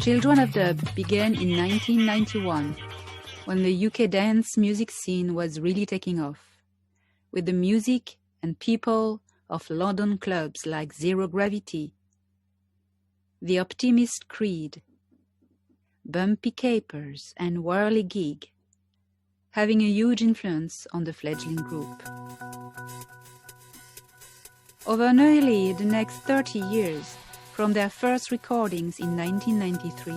Children of Dub began in 1991, when the UK dance music scene was really taking off, with the music and people of London clubs like Zero Gravity, The Optimist Creed, Bumpy Capers and whirl-y-gig, having a huge influence on the fledgling group. Over nearly the next 30 years, from their first recordings in 1993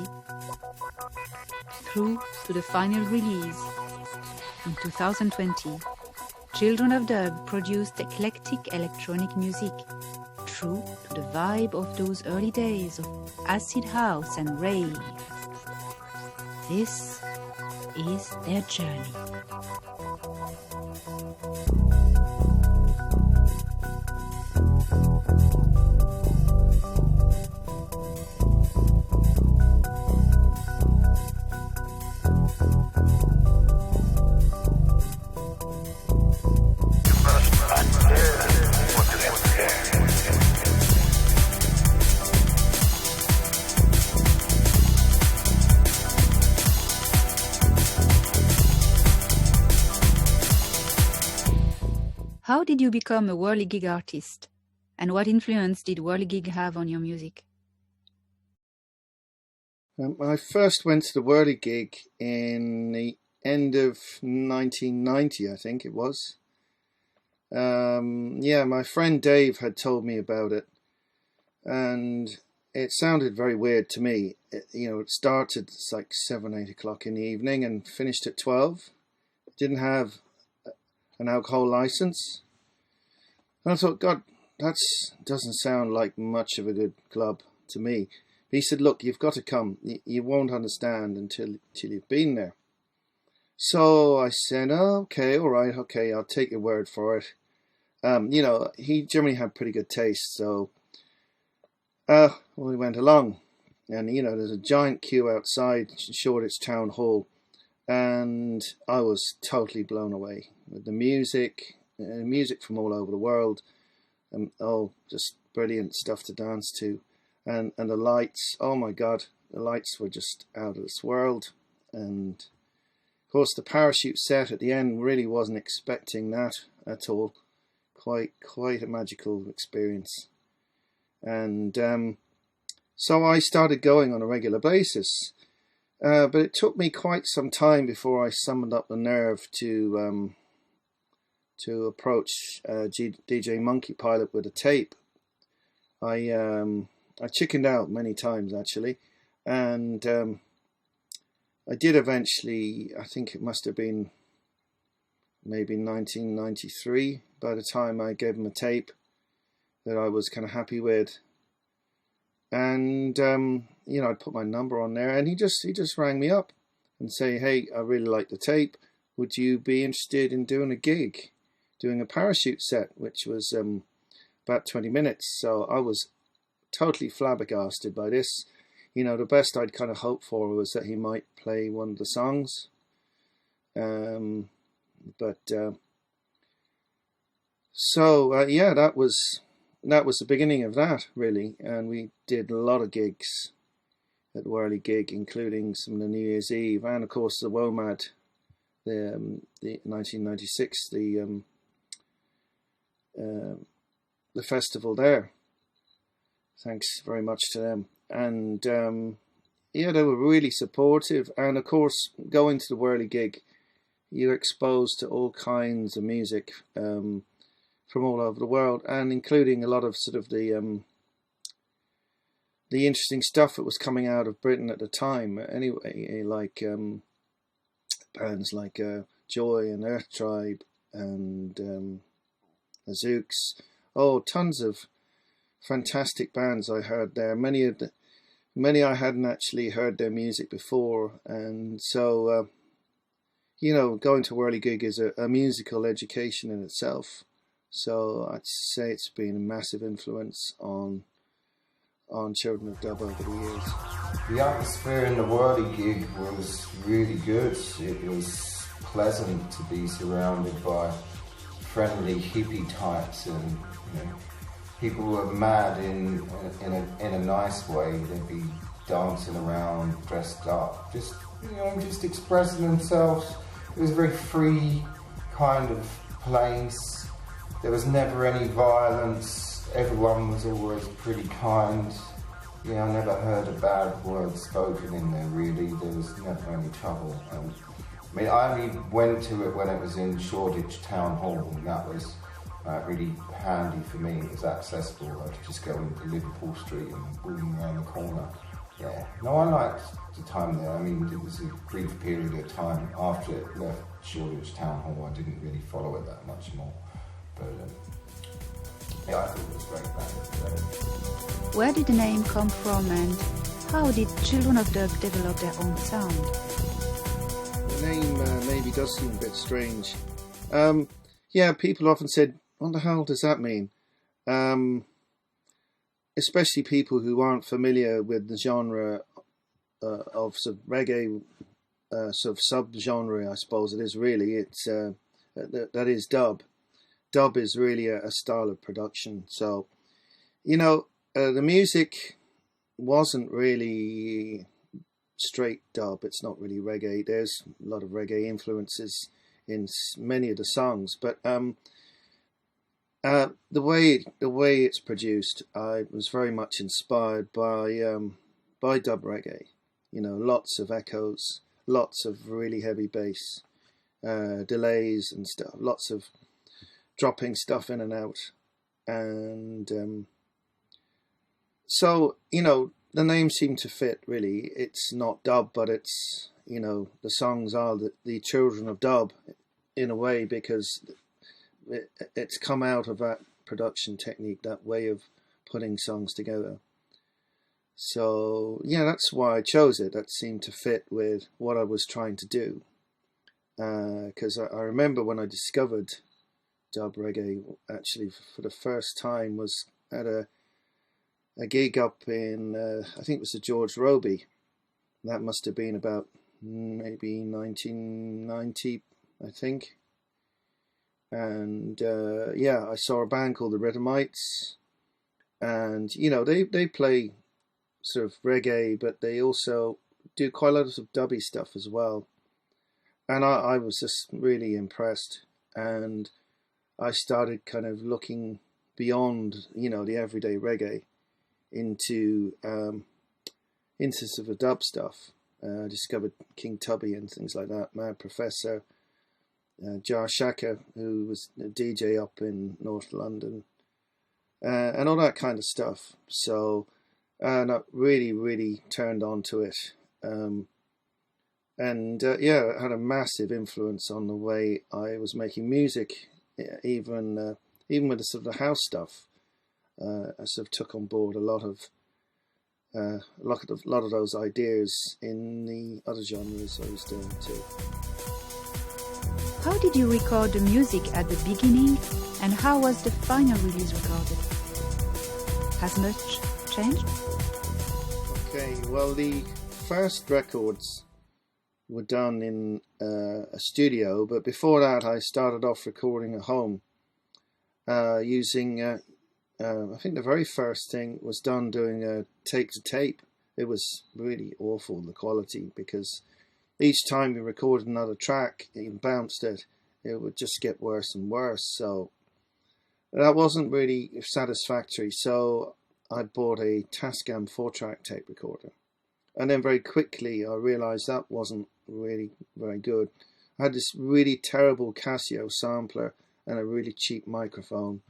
through to the final release in 2020, Children of Dub produced eclectic electronic music, true to the vibe of those early days of acid house and rave. This is their journey. How did you become a whirl-y-gig artist? And what influence did whirl-y-gig have on your music? I first went to the whirl-y-gig in the end of 1990, I think it was. My friend Dave had told me about it, and it sounded very weird to me. It started like 7, 8 o'clock in the evening and finished at 12. It didn't have an alcohol license. And I thought, God, that doesn't sound like much of a good club to me. But he said, look, you've got to come. You won't understand until you've been there. So I said, oh, okay, all right, okay, I'll take your word for it. He generally had pretty good taste, so we went along. And, there's a giant queue outside Shoreditch Town Hall. And I was totally blown away with the music from all over the world, and just brilliant stuff to dance to, and the lights. Oh my God, the lights were just out of this world. And of course, the parachute set at the end, really wasn't expecting that at all. Quite a magical experience. And so I started going on a regular basis. But it took me quite some time before I summoned up the nerve to approach DJ Monkey Pilot with a tape. I chickened out many times actually, and I did eventually. I think it must have been maybe 1993 by the time I gave him a tape that I was kind of happy with. And I'd put my number on there, and he just rang me up and say, hey, I really like the tape. Would you be interested in doing a gig, doing a parachute set, which was about 20 minutes. So I was totally flabbergasted by this. The best I'd kind of hoped for was that he might play one of the songs. That was the beginning of that, really. And we did a lot of gigs at whirl-y-gig, including some of the New Year's Eve, and of course the WOMAD, the 1996, the festival there. Thanks very much to them. And they were really supportive. And of course, going to the whirl-y-gig, you're exposed to all kinds of music from all over the world, and including a lot of sort of the interesting stuff that was coming out of Britain at the time. Anyway, like bands like Joy and Earth Tribe and Azooks. Oh, tons of fantastic bands I heard there. Many I hadn't actually heard their music before, and so going to whirl-y-gig is a musical education in itself. So I'd say it's been a massive influence on Children of Dub over the years. The atmosphere in the whirl-y-gig was really good. It was pleasant to be surrounded by friendly hippie types, and people were mad in a nice way. They'd be dancing around, dressed up, just expressing themselves. It was a very free kind of place. There was never any violence. Everyone was always pretty kind. I never heard a bad word spoken in there, really. There was never any trouble. I only went to it when it was in Shoreditch Town Hall, and that was really handy for me. It was accessible. I could just go into Liverpool Street and boom around the corner. Yeah, no, I liked the time there. It was a brief period of time after it left Shoreditch Town Hall. I didn't really follow it that much more, but I thought it was great. Where did the name come from, and how did Children of Dub develop their own sound? The name maybe does seem a bit strange. People often said, what the hell does that mean? Especially people who aren't familiar with the genre of sort of reggae, sort of sub-genre, I suppose it is really. It's that is dub. Dub is really a style of production. So, the music wasn't really straight dub. It's not really reggae. There's a lot of reggae influences in many of the songs, but the way it's produced, I was very much inspired by dub reggae. Lots of echoes, lots of really heavy bass, delays and stuff, lots of dropping stuff in and out, and so the name seemed to fit. Really, it's not dub, but it's the songs are the children of dub in a way, because it's come out of that production technique, that way of putting songs together. So that's why I chose it. That seemed to fit with what I was trying to do, because I remember when I discovered dub reggae, actually for the first time, was at a gig up in I think it was the George Roby. That must have been about maybe 1990, I think. And I saw a band called the Rhythmites, and they play sort of reggae, but they also do quite a lot of dubby stuff as well. And I was just really impressed, and I started kind of looking beyond the everyday reggae into sort of dub stuff. I discovered King Tubby and things like that, Mad Professor, Jar Shaka, who was a DJ up in North London, and all that kind of stuff. So I really, really turned on to it. It had a massive influence on the way I was making music, even with the sort of the house stuff. I sort of took on board a lot of those ideas in the other genres I was doing too. How did you record the music at the beginning, and how was the final release recorded? Has much changed? Okay, well, the first records were done in a studio, but before that I started off recording at home using I think the very first thing was done doing a tape to tape. It was really awful, the quality, because each time you recorded another track and bounced it, it would just get worse and worse. So that wasn't really satisfactory. So I bought a Tascam 4-track tape recorder. And then very quickly I realized that wasn't really very good. I had this really terrible Casio sampler and a really cheap microphone.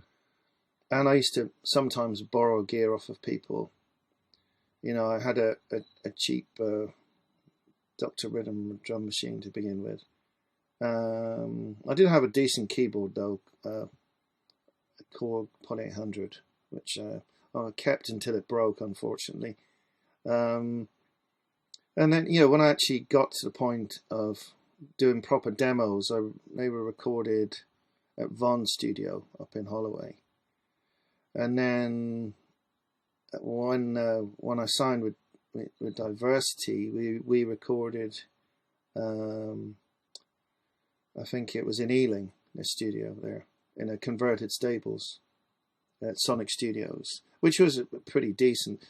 And I used to sometimes borrow gear off of people. I had a cheap Dr. Rhythm drum machine to begin with. I did have a decent keyboard though, a Korg Pod 800, which I kept until it broke, unfortunately. And then, when I actually got to the point of doing proper demos, they were recorded at Vaughan Studio up in Holloway. And then when I signed with Diversity, we recorded, I think it was in Ealing, the studio there, in a converted stables at Sonic Studios, which was pretty decent.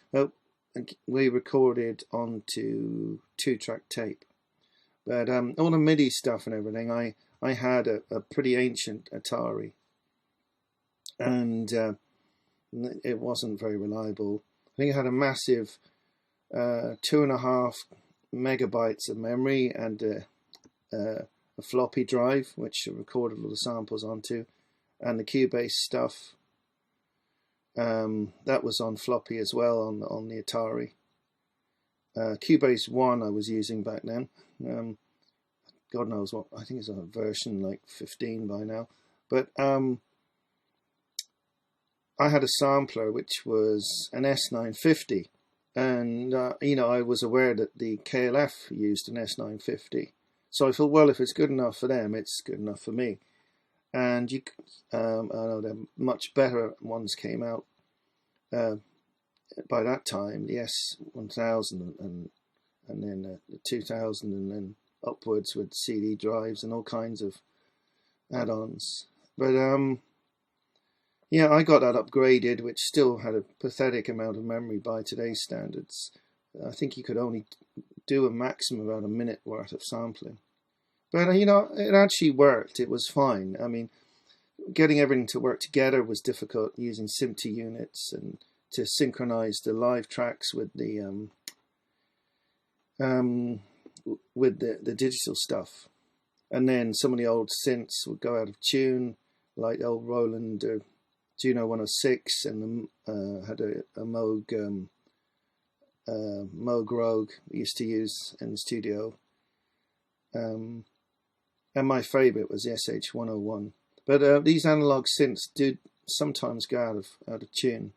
We recorded onto 2-track tape, but all the MIDI stuff and everything, I had a pretty ancient Atari, and it wasn't very reliable. I think it had a massive 2.5 megabytes of memory and a floppy drive, which I recorded all the samples onto, and the Cubase stuff. That was on floppy as well on the Atari. Cubase 1 I was using back then. God knows what, I think it's a version like 15 by now. But I had a sampler which was an S950, and I was aware that the KLF used an S950. So I thought, well, if it's good enough for them, it's good enough for me. And I know the much better ones came out by that time, the S1000 and then the 2000 and then upwards with CD drives and all kinds of add-ons. But yeah, I got that upgraded, which still had a pathetic amount of memory by today's standards. I think you could only do a maximum about a minute worth of sampling. But it actually worked. It was fine. I mean, getting everything to work together was difficult, using SMPTE units and to synchronize the live tracks with the digital stuff. And then some of the old synths would go out of tune, like the old Roland Juno 106, and had a Moog Rogue we used to use in the studio. And my favourite was the SH-101. But these analog synths did sometimes go out of tune.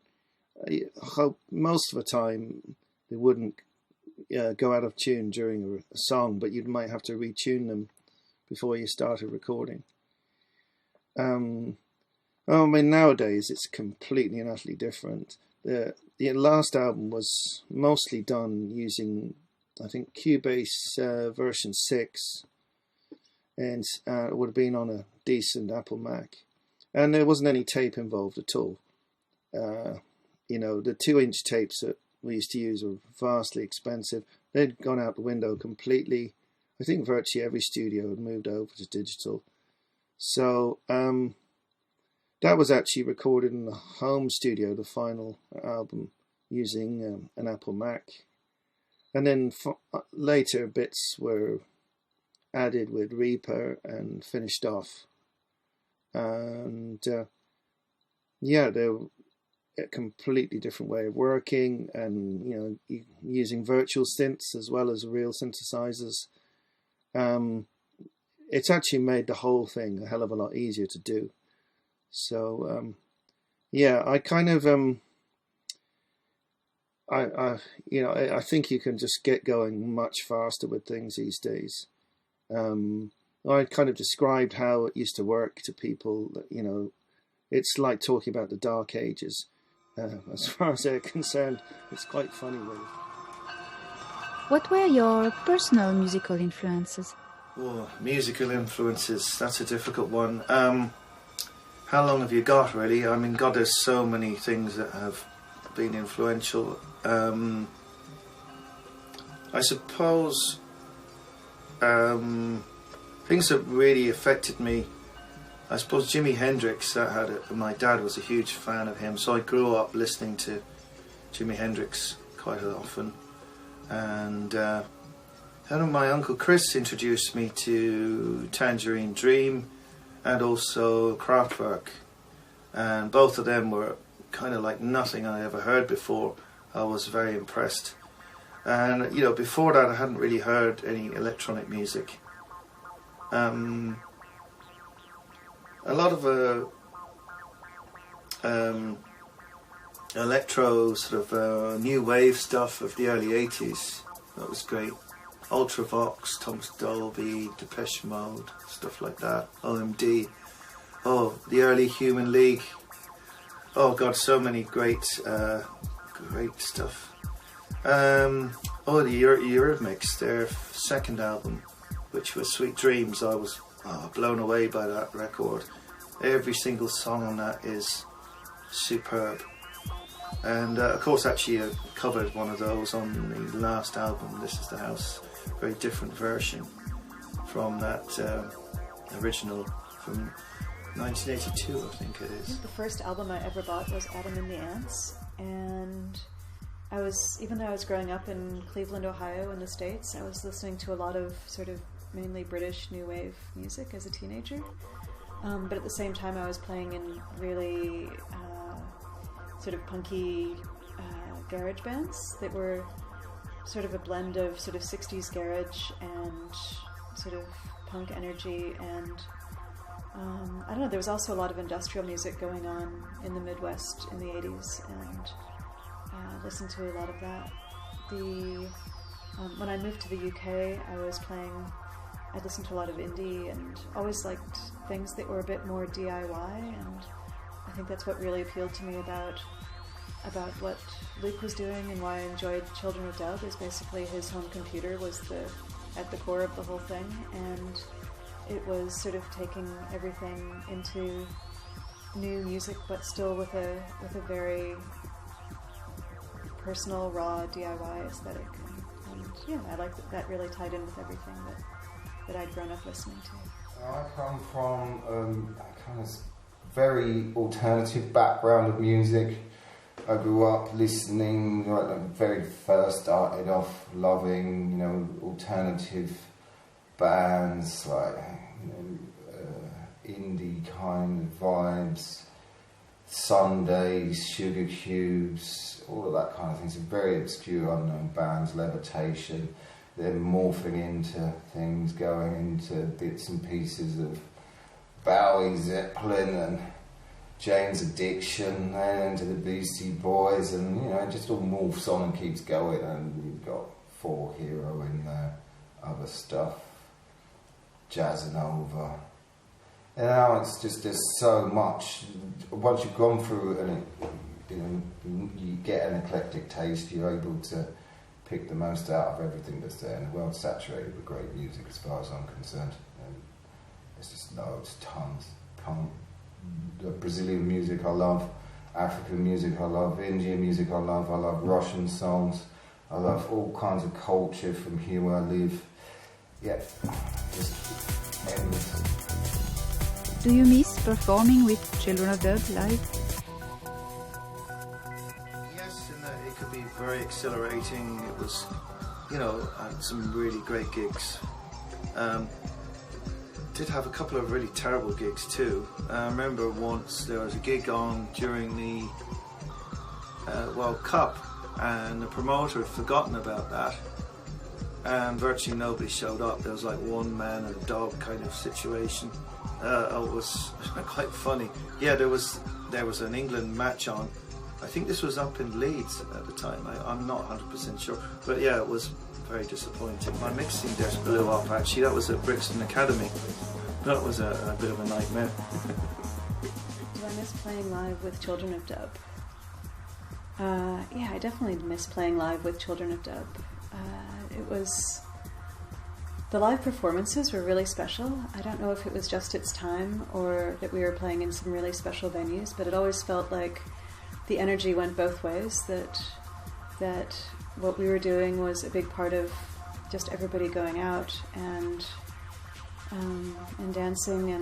I hope most of the time they wouldn't go out of tune during a song, but you might have to retune them before you started recording. I mean, nowadays it's completely and utterly different. The last album was mostly done using, I think, Cubase version 6, and it would have been on a decent Apple Mac, and there wasn't any tape involved at all. The 2-inch tapes that we used to use were vastly expensive. They'd gone out the window completely. I think virtually every studio had moved over to digital. So that was actually recorded in the home studio, the final album, using an Apple Mac. And then later bits were added with Reaper and finished off. And yeah, they're a completely different way of working, and using virtual synths as well as real synthesizers. It's actually made the whole thing a hell of a lot easier to do. So yeah, I kind of I think you can just get going much faster with things these days. I kind of described how it used to work to people that, it's like talking about the Dark Ages. As far as they're concerned, it's quite funny, really. What were your personal musical influences? Oh, musical influences, that's a difficult one. How long have you got, really? I mean, God, there's so many things that have been influential. I suppose things that really affected me, I suppose Jimi Hendrix, my dad was a huge fan of him, so I grew up listening to Jimi Hendrix quite often. And then my Uncle Chris introduced me to Tangerine Dream and also Kraftwerk, and both of them were kind of like nothing I ever heard before. I was very impressed. And before that I hadn't really heard any electronic music. A lot of electro sort of new wave stuff of the early 80s. That was great. Ultravox, Thomas Dolby, Depeche Mode, stuff like that, OMD. Oh, the early Human League. Oh God, so many great stuff. Oh, the Eurythmics, their second album, which was Sweet Dreams. I was blown away by that record. Every single song on that is superb. And of course, actually, I covered one of those on the last album, This Is the House. Very different version from that original from 1982, I think it is. The first album I ever bought was Adam and the Ants, and even though I was growing up in Cleveland, Ohio in the States, I was listening to a lot of sort of mainly British new wave music as a teenager. But at the same time I was playing in really sort of punky garage bands that were sort of a blend of sort of 60s garage and sort of punk energy, and I don't know, there was also a lot of industrial music going on in the Midwest in the 80s, and listened to a lot of that. When I moved to the UK, I listened to a lot of indie and always liked things that were a bit more DIY, and I think that's what really appealed to me about what Luke was doing and why I enjoyed Children of Dub, is basically his home computer was at the core of the whole thing, and it was sort of taking everything into new music but still with a very personal, raw DIY aesthetic, and yeah, I like that really tied in with everything that I'd grown up listening to. I come from a kind of very alternative background of music. I grew up listening, like the very first started off loving, alternative bands, like, indie kind of vibes, Sundays, Sugar Cubes, all of that kind of thing. Some very obscure, unknown bands, Levitation. They're morphing into things, going into bits and pieces of Bowie, Zeppelin, and Jane's Addiction, then into the Beastie Boys, and it just all morphs on and keeps going. And you've got For Hero in there, other stuff, Jazzanova. And now it's just, there's so much. Once you've gone through and you get an eclectic taste, you're able to pick the most out of everything that's there. And the world's saturated with great music as far as I'm concerned. And there's just loads, tons. Brazilian music I love, African music I love, Indian music I love Russian songs, I love all kinds of culture from here where I live. Yeah, just endless. Do you miss performing with Children of Dub live? Yes, and it could be very exhilarating. It was, I had some really great gigs. Did have a couple of really terrible gigs too. I remember once there was a gig on during the World Cup, and the promoter had forgotten about that, and virtually nobody showed up. There was like one man and a dog kind of situation. It was quite funny. Yeah, there was an England match on. I think this was up in Leeds at the time. I'm not 100% sure, but yeah, it was very disappointing. My mixing desk blew up actually. That was at Brixton Academy. That was a bit of a nightmare. Do I miss playing live with Children of Dub? Yeah, I definitely miss playing live with Children of Dub. The live performances were really special. I don't know if it was just its time or that we were playing in some really special venues, but it always felt like the energy went both ways, that what we were doing was a big part of just everybody going out and dancing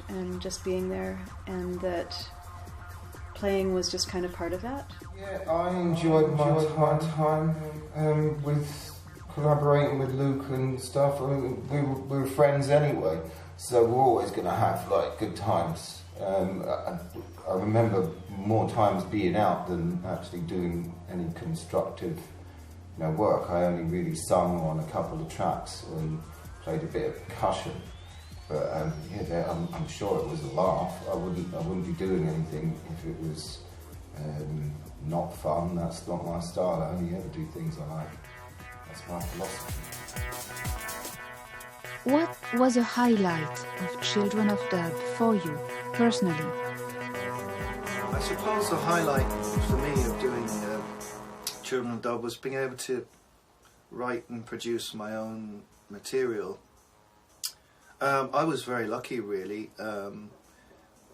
and just being there, and that playing was just kind of part of that. Yeah, I enjoyed my time with collaborating with Luke and stuff. I mean, we were friends anyway, so we're always going to have like good times. I remember more times being out than actually doing any constructive work. I only really sung on a couple of tracks and played a bit of percussion, but I'm sure it was a laugh. I wouldn't be doing anything if it was not fun. That's not my style. I only ever do things I like. That's my philosophy. What was a highlight of Children of Dub for you? personally? I suppose the highlight for me of doing Children of Dub was being able to write and produce my own material. I was very lucky, really.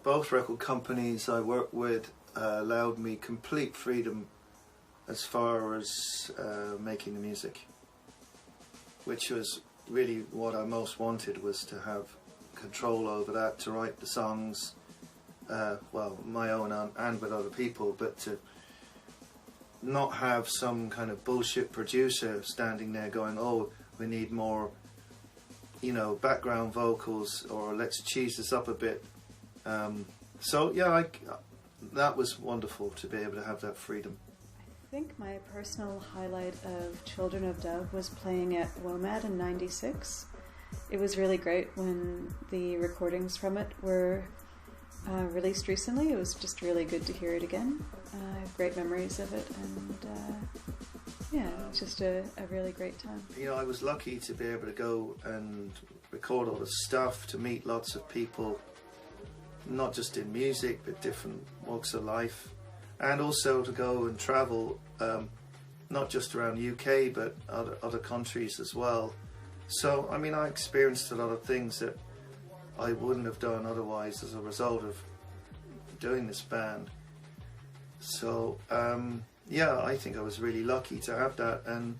Both record companies I worked with allowed me complete freedom as far as making the music, which was really what I most wanted, was to have control over that, to write the songs, well, my own and with other people, but to not have some kind of bullshit producer standing there going, oh, we need more, you know, background vocals, or let's cheese this up a bit. So yeah, that was wonderful to be able to have that freedom. I think my personal highlight of Children of Dub was playing at WOMAD in '96. It was really great when the recordings from it were released recently. It was just really good to hear it again. I have great memories of it, and yeah, it was just a really great time. You know, I was lucky to be able to go and record all the stuff, to meet lots of people, not just in music, but different walks of life, and also to go and travel, not just around the UK, but other countries as well. So, I mean, I experienced a lot of things that I wouldn't have done otherwise as a result of doing this band. So, yeah, I think I was really lucky to have that, and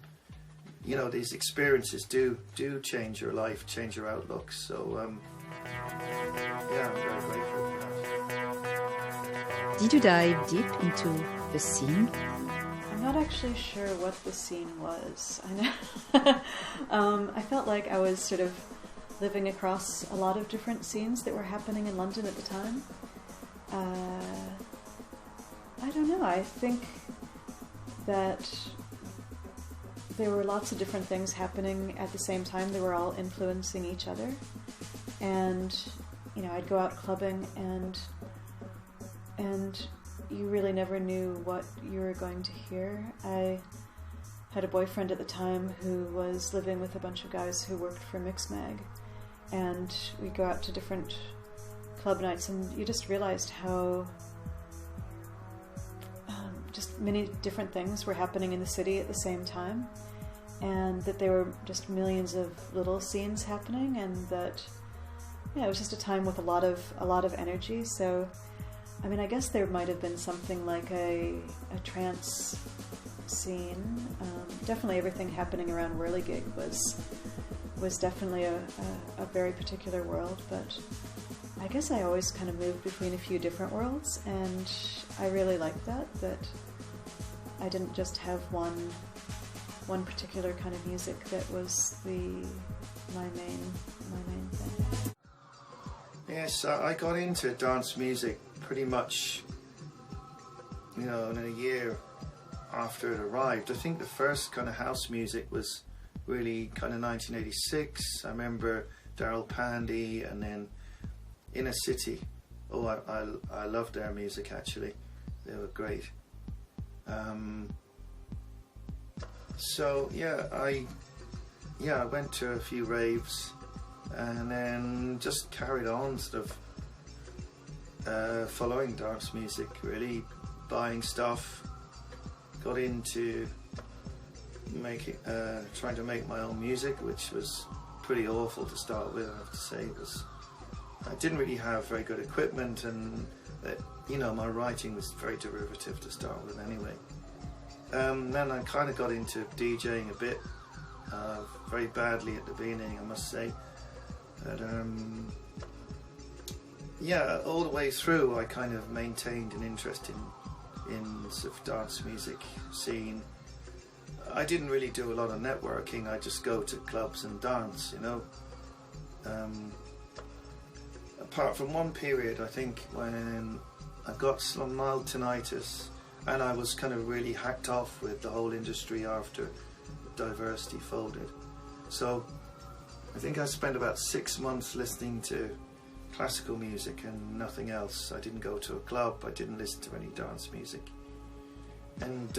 you know, these experiences do change your life, change your outlook. So, yeah, I'm very grateful for that. Did you dive deep into the scene? I'm not actually sure what the scene was. I know. I felt like I was sort of living across a lot of different scenes that were happening in London at the time. I don't know. I think that there were lots of different things happening at the same time. They were all influencing each other. And, you know, I'd go out clubbing and you really never knew what you were going to hear. I had a boyfriend at the time who was living with a bunch of guys who worked for Mixmag, and we'd go out to different club nights, and you just realized how just many different things were happening in the city at the same time, and that there were just millions of little scenes happening, and that, yeah, it was just a time with a lot of energy. So, I mean, I guess there might have been something like a trance scene. Definitely everything happening around whirl-y-gig was definitely a very particular world, but I guess I always kind of moved between a few different worlds, and I really liked that I didn't just have one particular kind of music that was my main thing. Yes, I got into dance music pretty much, you know, in a year after it arrived. I think the first kind of house music was really kind of 1986. I remember Daryl Pandy, and then Inner City. Oh, I loved their music, actually. They were great. So yeah, I went to a few raves, and then just carried on sort of following dance music, really, buying stuff. Got into trying to make my own music, which was pretty awful to start with, I have to say. I didn't really have very good equipment, and you know, my writing was very derivative to start with anyway. Then I kind of got into DJing a bit, very badly at the beginning, I must say. But yeah, all the way through I kind of maintained an interest in sort of dance music scene. I didn't really do a lot of networking. I just go to clubs and dance, you know. Apart from one period, I think, when I got some mild tinnitus, and I was kind of really hacked off with the whole industry after Diversity folded. So I think I spent about 6 months listening to classical music and nothing else. I didn't go to a club, I didn't listen to any dance music. And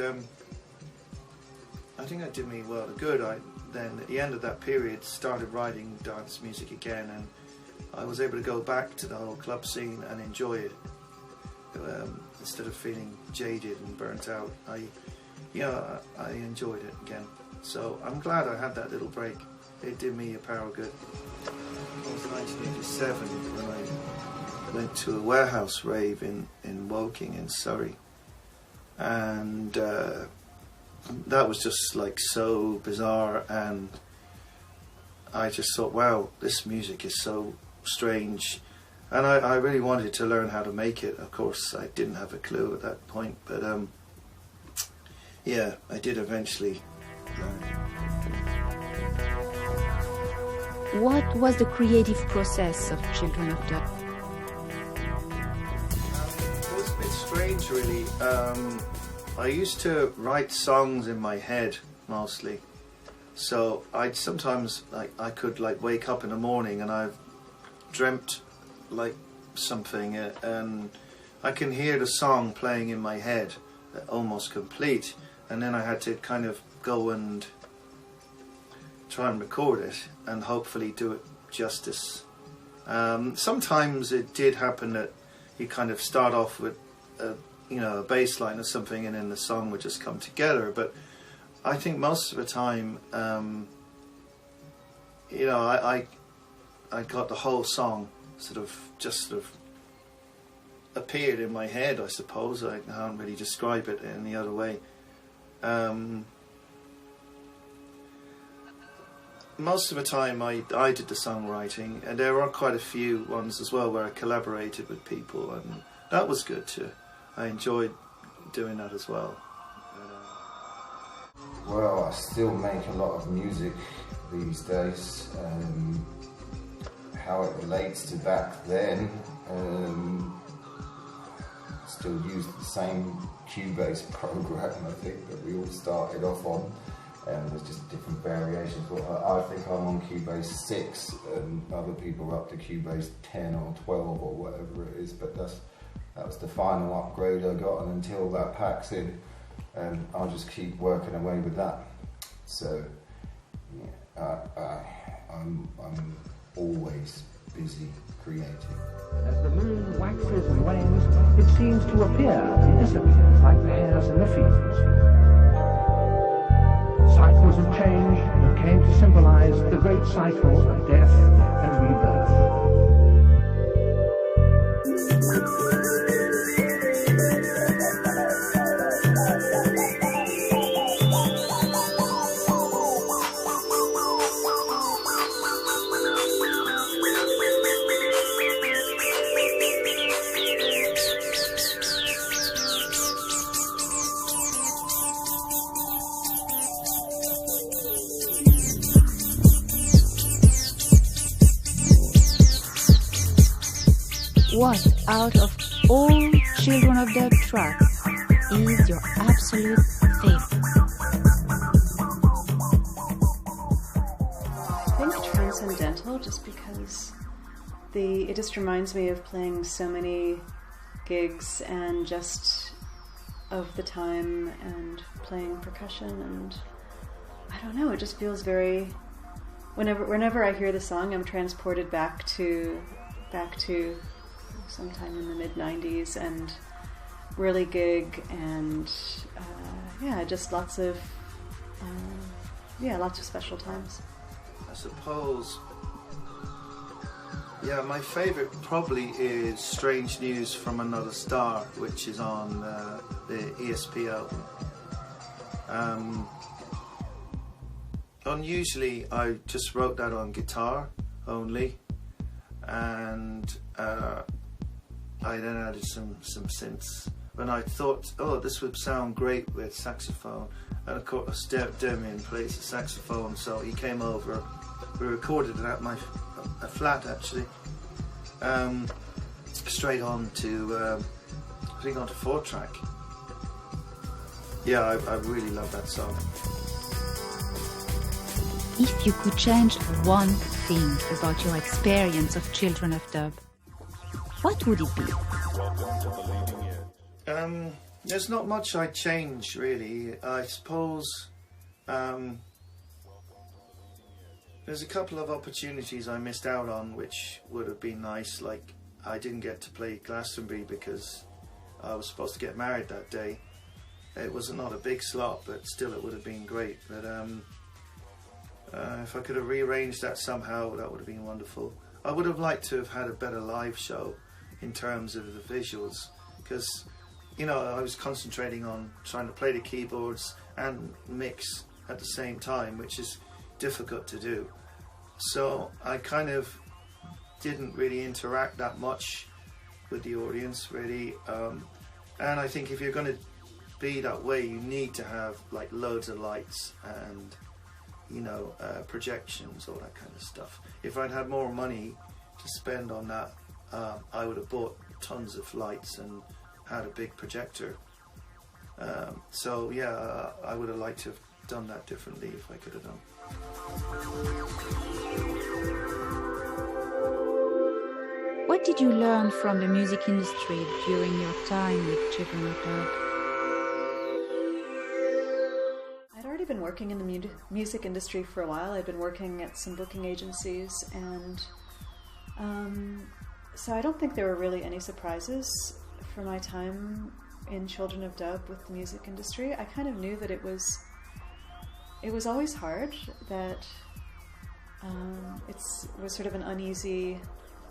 I think that did me well to good. I then, at the end of that period, started writing dance music again, and I was able to go back to the whole club scene and enjoy it, instead of feeling jaded and burnt out. I enjoyed it again. So I'm glad I had that little break. It did me a power good. It was 1987 when I went to a warehouse rave in Woking in Surrey, and that was just like so bizarre, and I just thought, wow, this music is so strange, and I really wanted to learn how to make it. Of course, I didn't have a clue at that point, but yeah, I did eventually learn. What was the creative process of Children of Dub? It was a bit strange, really. I used to write songs in my head mostly, so I'd sometimes I could wake up in the morning and I've dreamt like something, and I can hear the song playing in my head, almost complete, and then I had to kind of go and try and record it and hopefully do it justice. Sometimes it did happen that you kind of start off with a bass line or something, and then the song would just come together. But I think most of the time, I got the whole song sort of appeared in my head, I suppose. I can't really describe it any other way. Most of the time I did the songwriting, and there are quite a few ones as well where I collaborated with people, and that was good too. I enjoyed doing that as well. Well, I still make a lot of music these days. How it relates to back then, I still use the same Cubase program, I think, that we all started off on. There's just different variations. Well, I think I'm on Cubase 6, and other people are up to Cubase 10 or 12 or whatever it is, but that was the final upgrade I got, and until that packs in, I'll just keep working away with that. So yeah, I'm always busy creating. As the moon waxes and wanes, it seems to appear and disappear like the hares in the fields. Cycles of change that came to symbolize the great cycle of death and rebirth. What out of all Children of Dub tracks is your absolute favorite? I think Transcendental, just because it just reminds me of playing so many gigs and just of the time and playing percussion, and I don't know, it just feels very, whenever I hear the song, I'm transported back to sometime in the mid-90s and whirl-y-gig, and just lots of special times. I suppose, yeah, my favourite probably is Strange News from Another Star, which is on the ESP album. Unusually I just wrote that on guitar only, and I then added some synths. When I thought, oh, this would sound great with saxophone, and of course Damien plays the saxophone, so he came over. We recorded it at my flat, actually, straight on to putting onto 4-track. Yeah, I really love that song. If you could change one thing about your experience of Children of Dub, what would it be? There's not much I'd change, really. I suppose There's a couple of opportunities I missed out on which would have been nice, like I didn't get to play Glastonbury because I was supposed to get married that day. It was not a big slot, but still it would have been great. But if I could have rearranged that somehow, that would have been wonderful. I would have liked to have had a better live show in terms of the visuals, because, you know, I was concentrating on trying to play the keyboards and mix at the same time, which is difficult to do. So I kind of didn't really interact that much with the audience, really. And I think if you're going to be that way, you need to have like loads of lights and, you know, projections, all that kind of stuff. If I'd had more money to spend on that, I would have bought tons of lights and had a big projector. So yeah, I would have liked to have done that differently if I could have done. What did you learn from the music industry during your time with Children of Dub? I'd already been working in the music industry for a while. I'd been working at some booking agencies, and so I don't think there were really any surprises for my time in Children of Dub with the music industry. I kind of knew that it was always hard, that it was sort of an uneasy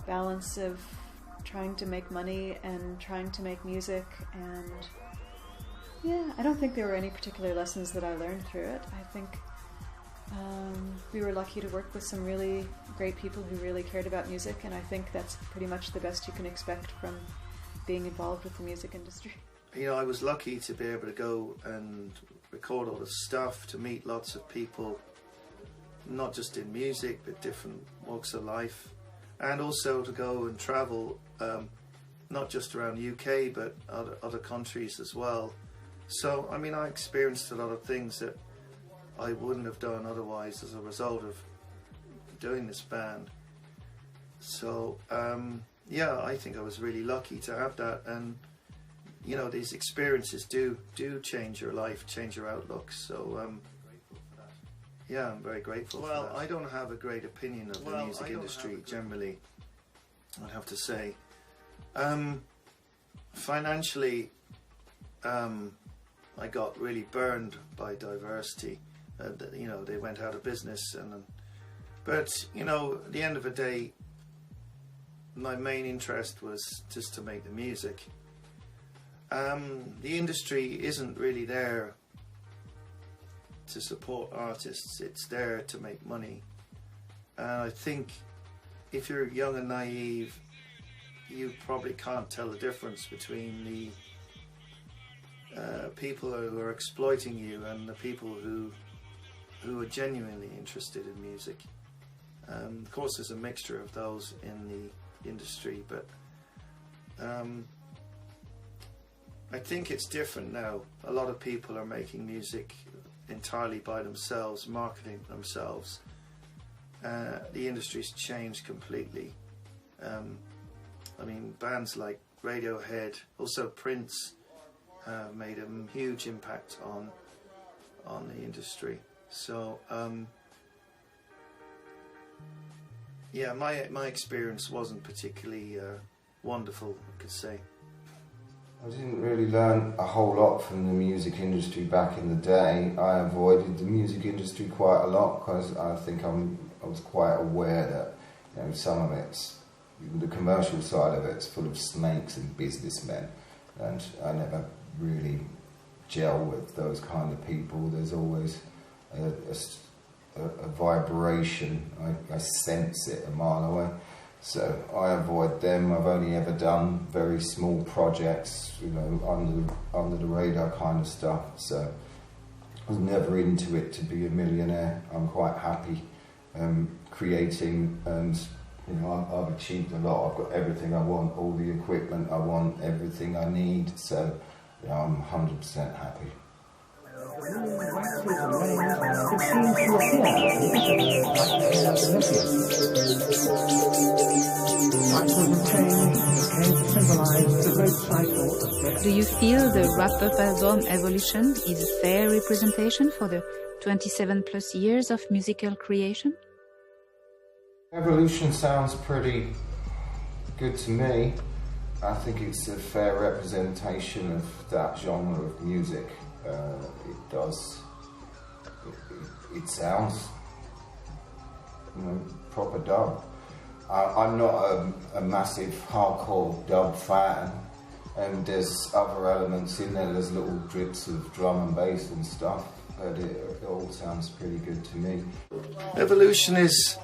balance of trying to make money and trying to make music, and yeah, I don't think there were any particular lessons that I learned through it. I think we were lucky to work with some really great people who really cared about music, and I think that's pretty much the best you can expect from being involved with the music industry. You know, I was lucky to be able to go and record all the stuff, to meet lots of people, not just in music, but different walks of life, and also to go and travel, not just around the UK, but other countries as well. So, I mean, I experienced a lot of things that I wouldn't have done otherwise as a result of doing this band. So, yeah, I think I was really lucky to have that, and you know, these experiences do change your life, change your outlook. So, yeah, I'm very grateful for that. Well, I don't have a great opinion of the music industry generally, I'd have to say. Financially, I got really burned by diversity. You know, they went out of business, but you know, at the end of the day, my main interest was just to make the music. The industry isn't really there to support artists, it's there to make money. And I think if you're young and naive, you probably can't tell the difference between the people who are exploiting you and the people who are genuinely interested in music. Of course, there's a mixture of those in the industry, but I think it's different now. A lot of people are making music entirely by themselves, marketing themselves. The industry's changed completely. I mean, bands like Radiohead, also Prince, made a huge impact on the industry. So, yeah, my experience wasn't particularly wonderful, I could say. I didn't really learn a whole lot from the music industry back in the day. I avoided the music industry quite a lot because I think I was quite aware that, you know, some of it's, the commercial side of it's full of snakes and businessmen, and I never really gel with those kind of people. There's always a vibration. I sense it a mile away. So I avoid them. I've only ever done very small projects, you know, under the radar kind of stuff. So I was never into it to be a millionaire. I'm quite happy creating, and you know, I've achieved a lot. I've got everything I want, all the equipment I want, everything I need. So you know, I'm 100% happy. Do you feel the wrap-up album Evolution is a fair representation for the 27 plus years of musical creation? Evolution sounds pretty good to me. I think it's a fair representation of that genre of music. It sounds, you know, proper dub. I'm not a massive hardcore dub fan, and there's other elements in there. There's little drips of drum and bass and stuff, but it all sounds pretty good to me. Evolution is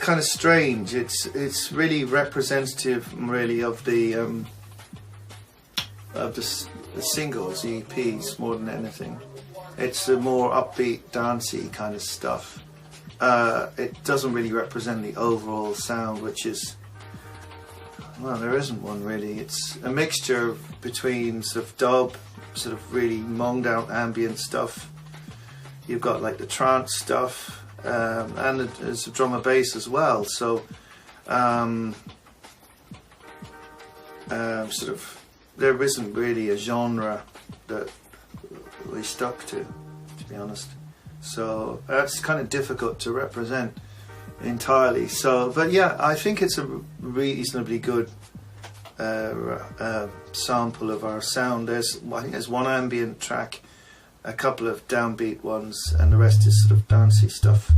kind of strange. It's really representative, really, of the singles, the EPs, more than anything. It's a more upbeat, dancey kind of stuff. It doesn't really represent the overall sound, which is, well, there isn't one really. It's a mixture between sort of dub, sort of really monged out ambient stuff. You've got like the trance stuff, and there's a drum and bass as well. So, sort of, there isn't really a genre that we stuck to be honest. So that's kind of difficult to represent entirely. So, but yeah, I think it's a reasonably good sample of our sound. I think there's one ambient track, a couple of downbeat ones, and the rest is sort of dancey stuff.